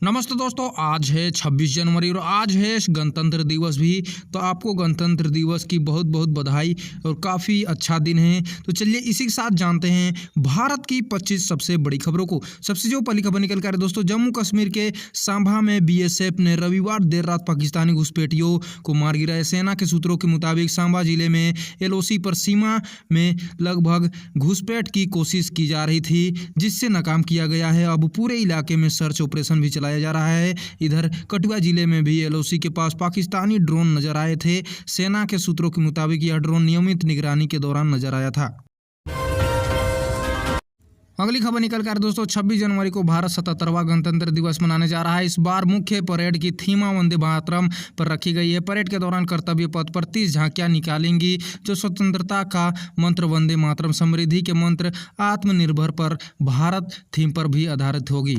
नमस्ते दोस्तों, आज है 26 जनवरी और आज है गणतंत्र दिवस भी। तो आपको गणतंत्र दिवस की बहुत बहुत बधाई और काफ़ी अच्छा दिन है। तो चलिए इसी के साथ जानते हैं भारत की 25 सबसे बड़ी खबरों को। सबसे जो पहली खबर निकल कर है दोस्तों, जम्मू कश्मीर के सांभा में बीएसएफ ने रविवार देर रात पाकिस्तानी घुसपैठियों को मार गिराया। सेना के सूत्रों के मुताबिक सांभा जिले में एलओसी पर सीमा में लगभग घुसपैठ की कोशिश की जा रही थी, जिससे नाकाम किया गया है। अब पूरे इलाके में सर्च ऑपरेशन भी चलाया जा रहा है। इधर कठुआ जिले में भी एलओसी के पास पाकिस्तानी ड्रोन नजर आए थे। सेना के सूत्रों के मुताबिक यह ड्रोन नियमित निगरानी के दौरान नजर आया था। अगली खबर निकल कर दोस्तों, 26 जनवरी को भारत 77वां गणतंत्र दिवस मनाने जा रहा है। इस बार मुख्य परेड की थीमा वंदे मातरम पर रखी गई है। परेड के दौरान कर्तव्य पथ पर 30 झांकियां निकालेंगी, जो स्वतंत्रता का मंत्र वंदे मातरम, समृद्धि के मंत्र आत्मनिर्भर पर भारत थीम पर भी आधारित होगी।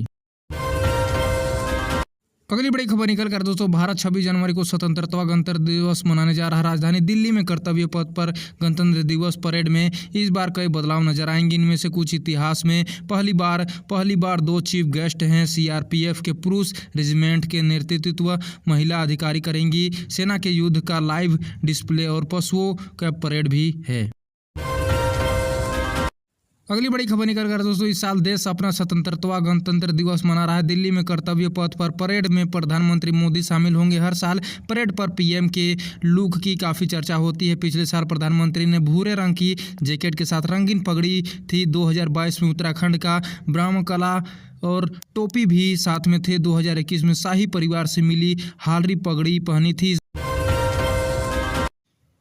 अगली बड़ी खबर निकल कर दोस्तों, भारत 26 जनवरी को स्वतंत्रता गणतंत्र दिवस मनाने जा रहा है। राजधानी दिल्ली में कर्तव्य पथ पर गणतंत्र दिवस परेड में इस बार कई बदलाव नजर आएंगे। इनमें से कुछ इतिहास में पहली बार 2 चीफ गेस्ट हैं। सीआरपीएफ के पुरुष रेजिमेंट के नेतृत्व महिला अधिकारी करेंगी। सेना के युद्ध का लाइव डिस्प्ले और पशुओं का परेड भी है। अगली बड़ी खबर निकल कर दोस्तों, इस साल देश अपना स्वतंत्रता गणतंत्र दिवस मना रहा है। दिल्ली में कर्तव्य पथ पर परेड में प्रधानमंत्री मोदी शामिल होंगे। हर साल परेड पर पीएम के लुक की काफ़ी चर्चा होती है। पिछले साल प्रधानमंत्री ने भूरे रंग की जैकेट के साथ रंगीन पगड़ी थी। 2022 में उत्तराखंड का ब्रह्मकला और टोपी भी साथ में थे। 2021 में शाही परिवार से मिली हालरी पगड़ी पहनी थी।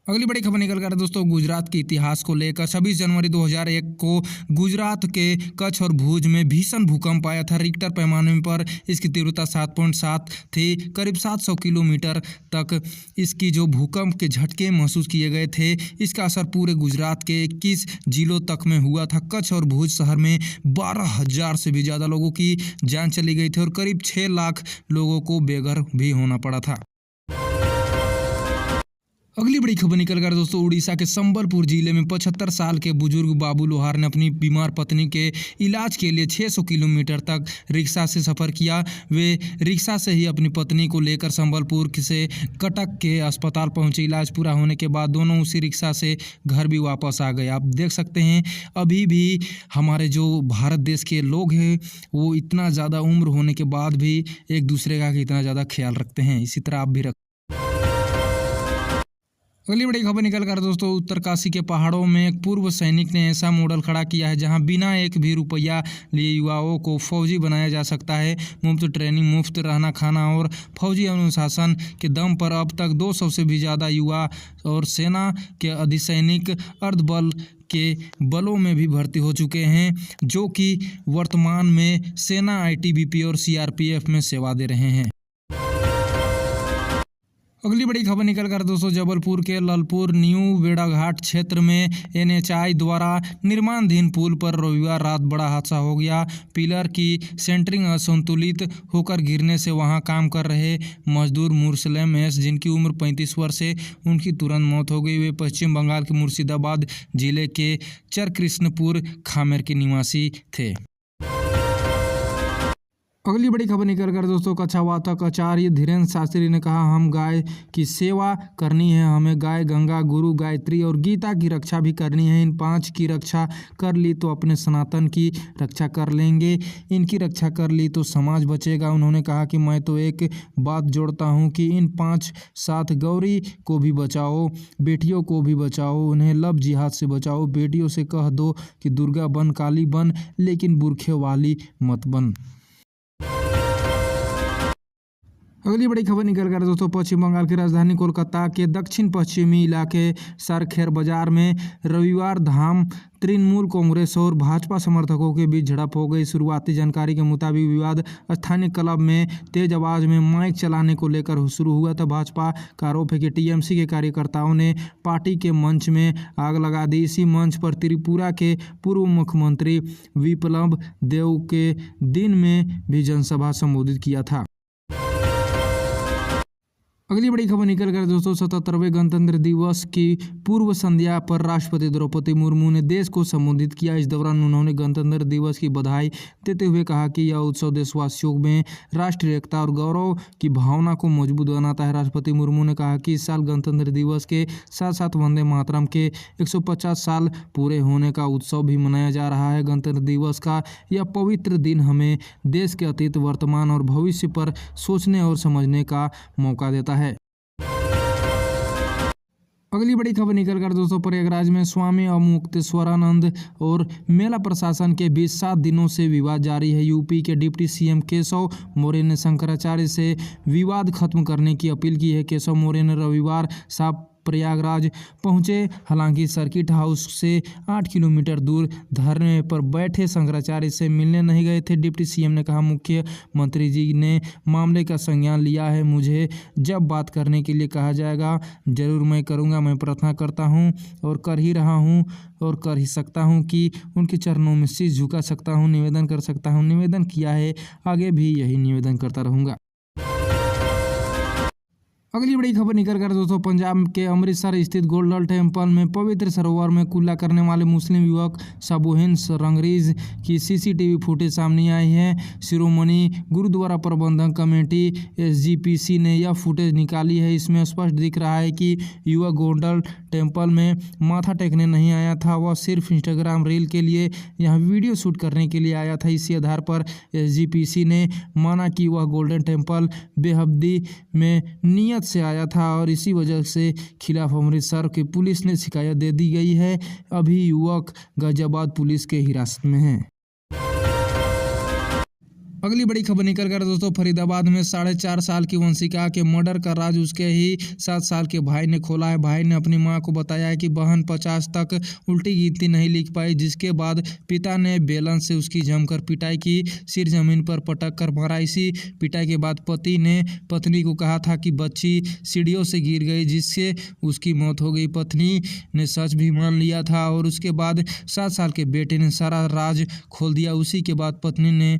अगली बड़ी खबर निकल कर दोस्तों, गुजरात के इतिहास को लेकर 26 जनवरी 2001 को गुजरात के कच्छ और भुज में भीषण भूकंप आया था। रिक्टर पैमाने पर इसकी तीव्रता 7.7 थी। करीब 700 किलोमीटर तक इसकी जो भूकंप के झटके महसूस किए गए थे। इसका असर पूरे गुजरात के 21 जिलों तक में हुआ था। कच्छ और भुज शहर में 12,000 से भी ज़्यादा लोगों की जान चली गई थी और करीब 6 लाख लोगों को बेघर भी होना पड़ा था। अगली बड़ी खबर निकल कर दोस्तों, उड़ीसा के संबलपुर जिले में 75 साल के बुजुर्ग बाबू लोहार ने अपनी बीमार पत्नी के इलाज के लिए 600 किलोमीटर तक रिक्शा से सफ़र किया। वे रिक्शा से ही अपनी पत्नी को लेकर संबलपुर से कटक के अस्पताल पहुंचे। इलाज पूरा होने के बाद दोनों उसी रिक्शा से घर भी वापस आ गए। आप देख सकते हैं अभी भी हमारे जो भारत देश के लोग हैं वो इतना ज़्यादा उम्र होने के बाद भी एक दूसरे का इतना ज़्यादा ख्याल रखते हैं। इसी तरह आप भी रख। अगली बड़ी खबर निकल कर दोस्तों, उत्तरकाशी के पहाड़ों में एक पूर्व सैनिक ने ऐसा मॉडल खड़ा किया है जहां बिना एक भी रुपया लिए युवाओं को फौजी बनाया जा सकता है। मुफ्त ट्रेनिंग, मुफ्त रहना खाना और फौजी अनुशासन के दम पर अब तक 200 से भी ज़्यादा युवा और सेना के अधिसैनिक अर्धबल के बलों में भी भर्ती हो चुके हैं, जो कि वर्तमान में सेना, आईटीबीपी और सीआरपीएफ में सेवा दे रहे हैं। अगली बड़ी खबर निकल कर दोस्तों, जबलपुर के ललपुर न्यू बेड़ाघाट क्षेत्र में एनएचआई द्वारा निर्माणाधीन पुल पर रविवार रात बड़ा हादसा हो गया। पिलर की सेंटरिंग असंतुलित होकर गिरने से वहां काम कर रहे मजदूर मुरसलम एस, जिनकी उम्र 35 वर्ष है, उनकी तुरंत मौत हो गई। वे पश्चिम बंगाल के मुर्शिदाबाद जिले के चरकृष्णपुर खामेर के निवासी थे। अगली बड़ी खबर निकल कर दोस्तों, कच्छावातक आचार्य धीरेन्द्र शास्त्री ने कहा, हम गाय की सेवा करनी है, हमें गाय, गंगा, गुरु, गायत्री और गीता की रक्षा भी करनी है। इन 5 की रक्षा कर ली तो अपने सनातन की रक्षा कर लेंगे, इनकी रक्षा कर ली तो समाज बचेगा। उन्होंने कहा कि मैं तो एक बात जोड़ता हूँ कि इन 5 साथ गौरी को भी बचाओ, बेटियों को भी बचाओ, उन्हें लब जिहाद से बचाओ। बेटियों से कह दो कि दुर्गा बन, काली बन, लेकिन बुरखे वाली मत बन। अगली बड़ी खबर निकल कर दोस्तों, पश्चिम बंगाल की राजधानी कोलकाता के दक्षिण पश्चिमी इलाके सरखेर बाजार में रविवार धाम तृणमूल कांग्रेस और भाजपा समर्थकों के बीच झड़प हो गई। शुरुआती जानकारी के मुताबिक विवाद स्थानीय क्लब में तेज आवाज में माइक चलाने को लेकर शुरू हुआ था। भाजपा का आरोप है कि टीएमसी के कार्यकर्ताओं ने पार्टी के मंच में आग लगा दी। इसी मंच पर त्रिपुरा के पूर्व मुख्यमंत्री विप्लव देव के दिन में भी जनसभा संबोधित किया था। अगली बड़ी खबर निकल कर दोस्तों 77वें गणतंत्र दिवस की पूर्व संध्या पर राष्ट्रपति द्रौपदी मुर्मू ने देश को संबोधित किया। इस दौरान उन्होंने गणतंत्र दिवस की बधाई देते हुए कहा कि यह उत्सव देशवासियों में राष्ट्रीय एकता और गौरव की भावना को मजबूत बनाता है। राष्ट्रपति मुर्मू ने कहा कि इस साल गणतंत्र दिवस के साथ साथ वंदे मातरम के 150 साल पूरे होने का उत्सव भी मनाया जा रहा है। गणतंत्र दिवस का यह पवित्र दिन हमें देश के अतीत, वर्तमान और भविष्य पर सोचने और समझने का मौका देता है। अगली बड़ी खबर निकल कर दोस्तों प्रयागराज में स्वामी अवमुक्तेश्वरानंद और मेला प्रशासन के बीच 7 दिनों से विवाद जारी है। यूपी के डिप्टी सीएम केशव मौर्य ने शंकराचार्य से विवाद खत्म करने की अपील की है। केशव मौर्य ने रविवार शाम प्रयागराज पहुंचे। हालांकि सर्किट हाउस से 8 किलोमीटर दूर धरने पर बैठे शंकराचार्य से मिलने नहीं गए थे। डिप्टी सीएम ने कहा, मुख्यमंत्री जी ने मामले का संज्ञान लिया है। मुझे जब बात करने के लिए कहा जाएगा जरूर मैं करूंगा। मैं प्रार्थना करता हूं और कर ही रहा हूं और कर ही सकता हूं कि उनके चरणों में शीश झुका सकता हूं, निवेदन कर सकता हूं, निवेदन किया है, आगे भी यही निवेदन करता रहूंगा। अगली बड़ी खबर निकल कर दोस्तों पंजाब के अमृतसर स्थित गोल्डन टेम्पल में पवित्र सरोवर में कुल्ला करने वाले मुस्लिम युवक शाबोहिन रंगरीज की सीसीटीवी फुटेज सामने आई है। शिरोमणि गुरुद्वारा प्रबंधक कमेटी SGPC ने यह फुटेज निकाली है। इसमें स्पष्ट दिख रहा है कि युवक गोल्डन टेम्पल में माथा टेकने नहीं आया था, वह सिर्फ इंस्टाग्राम रील के लिए यहाँ वीडियो शूट करने के लिए आया था। इसी आधार पर SGPC ने माना कि वह गोल्डन टेम्पल बेहदी में नियत से आया था और इसी वजह से खिलाफ अमृतसर की पुलिस ने शिकायत दे दी गई है। अभी युवक गाजियाबाद पुलिस के हिरासत में है। अगली बड़ी खबर निकल कर दोस्तों फरीदाबाद में 4.5 साल की वंशिका के मर्डर का राज उसके ही 7 साल के भाई ने खोला है। भाई ने अपनी मां को बताया है कि बहन 50 तक उल्टी गिनती नहीं लिख पाई, जिसके बाद पिता ने बेलन से उसकी जमकर पिटाई की, सिर जमीन पर पटक कर मारा। इसी पिटाई के बाद पति ने पत्नी को कहा था कि बच्ची सीढ़ियों से गिर गई, जिससे उसकी मौत हो गई। पत्नी ने सच भी मान लिया था और उसके बाद 7 साल के बेटे ने सारा राज खोल दिया। उसी के बाद पत्नी ने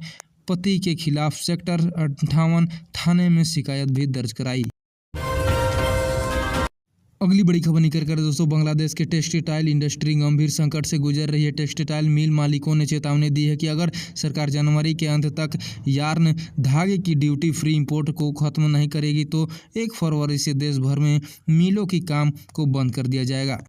पति के खिलाफ सेक्टर 58 थाने में शिकायत भी दर्ज कराई। अगली बड़ी खबर निकल कर दोस्तों बांग्लादेश के टेक्सटाइल इंडस्ट्री गंभीर संकट से गुजर रही है। टेक्सटाइल मिल मालिकों ने चेतावनी दी है कि अगर सरकार जनवरी के अंत तक यार्न धागे की ड्यूटी फ्री इंपोर्ट को खत्म नहीं करेगी तो 1 फरवरी से देश भर में मिलों की काम को बंद कर दिया जाएगा।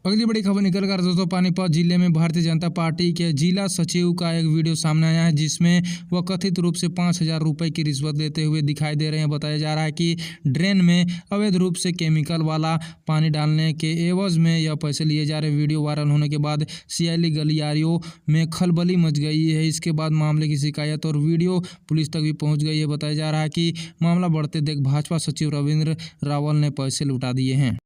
अगली बड़ी खबर निकल कर दोस्तों पानीपत जिले में भारतीय जनता पार्टी के जिला सचिव का एक वीडियो सामने आया है, जिसमें वह कथित रूप से 5,000 रुपये की रिश्वत लेते हुए दिखाई दे रहे हैं। बताया जा रहा है कि ड्रेन में अवैध रूप से केमिकल वाला पानी डालने के एवज में यह पैसे लिए जा रहे हैं। वीडियो वायरल होने के बाद सियाली गलियारियों में खलबली मच गई है। इसके बाद मामले की शिकायत और वीडियो पुलिस तक भी पहुँच गई है। बताया जा रहा है कि मामला बढ़ते देख भाजपा सचिव रविंद्र रावल ने पैसे लुटा दिए हैं।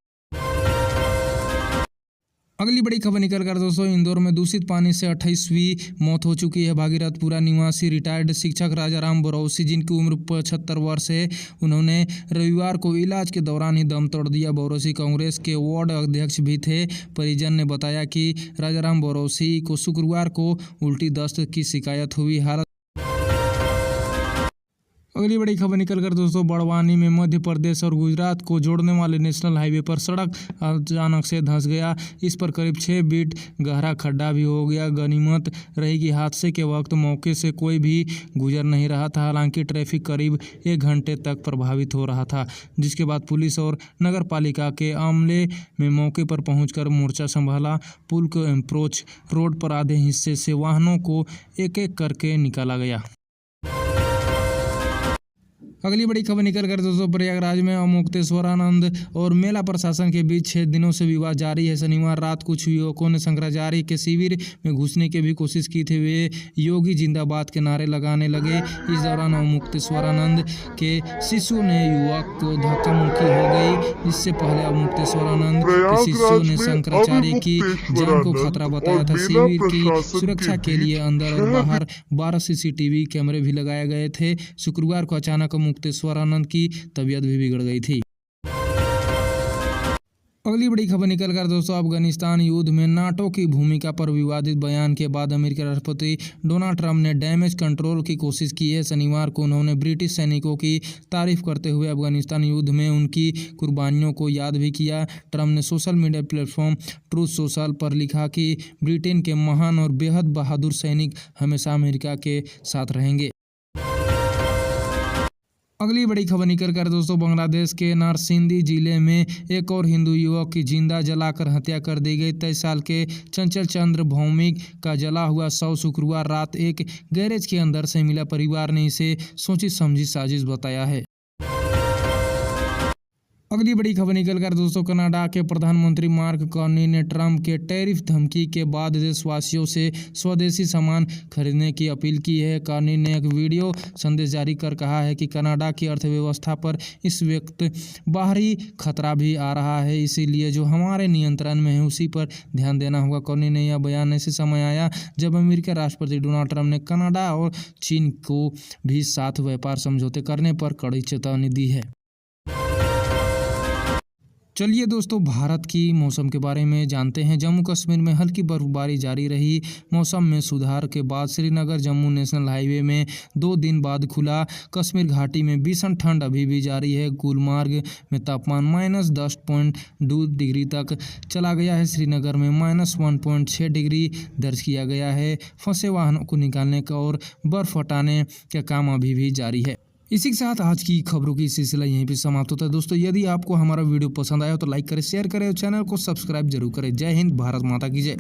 अगली बड़ी खबर निकल कर दोस्तों इंदौर में दूषित पानी से 28वीं मौत हो चुकी है। भागीरथपुरा निवासी रिटायर्ड शिक्षक राजाराम बोरौसी, जिनकी उम्र 75 वर्ष है, उन्होंने रविवार को इलाज के दौरान ही दम तोड़ दिया। बोरौसी कांग्रेस के वार्ड अध्यक्ष भी थे। परिजन ने बताया कि राजाराम बोरौसी को शुक्रवार को उल्टी दस्त की शिकायत हुई। हालत अगली बड़ी खबर निकल कर दोस्तों बड़वानी में मध्य प्रदेश और गुजरात को जोड़ने वाले नेशनल हाईवे पर सड़क अचानक से धंस गया। इस पर करीब 6 फीट गहरा खड्डा भी हो गया। गनीमत रही कि हादसे के वक्त मौके से कोई भी गुजर नहीं रहा था। हालांकि ट्रैफिक करीब 1 घंटे तक प्रभावित हो रहा था, जिसके बाद पुलिस और नगर पालिका के अमले में मौके पर पहुंचकर मोर्चा संभाला। पुल को अप्रोच रोड पर आधे हिस्से से वाहनों को एक एक करके निकाला गया। अगली बड़ी खबर निकल कर दोस्तों प्रयागराज में अवमुक्तेश्वरानंद और मेला प्रशासन के बीच 6 दिनों से विवाद जारी है। शनिवार रात कुछ युवकों ने शंकराचार्य के शिविर में घुसने की भी कोशिश की थी। वे योगी जिंदाबाद के नारे लगाने लगे। इस दौरान अवमुक्तेश्वरानंद के शिष्यों ने युवक को धक्का मुक्की हो गई। इससे पहले अवमुक्तेश्वरानंद के शिष्यों ने शंकराचार्य की जान को खतरा बताया था। शिविर की सुरक्षा के लिए अंदर और बाहर 12 CCTV कैमरे भी लगाए गए थे। शुक्रवार को अचानक मुक्तेश्वरानंद की तबीयत भी बिगड़ गई थी। अगली बड़ी खबर निकल कर दोस्तों अफगानिस्तान युद्ध में नाटो की भूमिका पर विवादित बयान के बाद अमेरिकी राष्ट्रपति डोनाल्ड ट्रंप ने डैमेज कंट्रोल की कोशिश की है। शनिवार को उन्होंने ब्रिटिश सैनिकों की तारीफ करते हुए अफगानिस्तान युद्ध में उनकी कुर्बानियों को याद भी किया। ट्रंप ने social media platform truth social पर लिखा कि ब्रिटेन के महान और बेहद बहादुर सैनिक हमेशा अमेरिका के साथ रहेंगे। अगली बड़ी खबर निकल कर दोस्तों बांग्लादेश के नारसिंदी जिले में एक और हिंदू युवक की जिंदा जलाकर हत्या कर दी गई। 23 साल के चंचल चंद्र भौमिक का जला हुआ शव शुक्रवार रात एक गैरेज के अंदर से मिला। परिवार ने इसे सोची समझी साजिश बताया है। अगली बड़ी खबर निकल कर दोस्तों कनाडा के प्रधानमंत्री मार्क कार्नी ने ट्रंप के टैरिफ धमकी के बाद देशवासियों से स्वदेशी सामान खरीदने की अपील की है। कार्नी ने एक वीडियो संदेश जारी कर कहा है कि कनाडा की अर्थव्यवस्था पर इस वक्त बाहरी खतरा भी आ रहा है, इसीलिए जो हमारे नियंत्रण में है उसी पर ध्यान देना होगा। कार्नी ने यह बयान ऐसे समय आया जब अमेरिकी राष्ट्रपति डोनाल्ड ट्रंप ने कनाडा और चीन को भी साथ व्यापार समझौते करने पर कड़ी चेतावनी दी है। चलिए दोस्तों भारत की मौसम के बारे में जानते हैं। जम्मू कश्मीर में हल्की बर्फबारी जारी रही। मौसम में सुधार के बाद श्रीनगर जम्मू नेशनल हाईवे में 2 दिन बाद खुला। कश्मीर घाटी में भीषण ठंड अभी भी जारी है। गुलमार्ग में तापमान -10.2 डिग्री तक चला गया है। श्रीनगर में -1.6 डिग्री दर्ज किया गया है। फंसे वाहनों को निकालने का और बर्फ हटाने का काम अभी भी जारी है। इसी के साथ आज की खबरों की सिलसिला यहीं पे समाप्त होता है। दोस्तों यदि आपको हमारा वीडियो पसंद आया तो लाइक करें, शेयर करें और चैनल को सब्सक्राइब जरूर करें। जय हिंद, भारत माता की जय।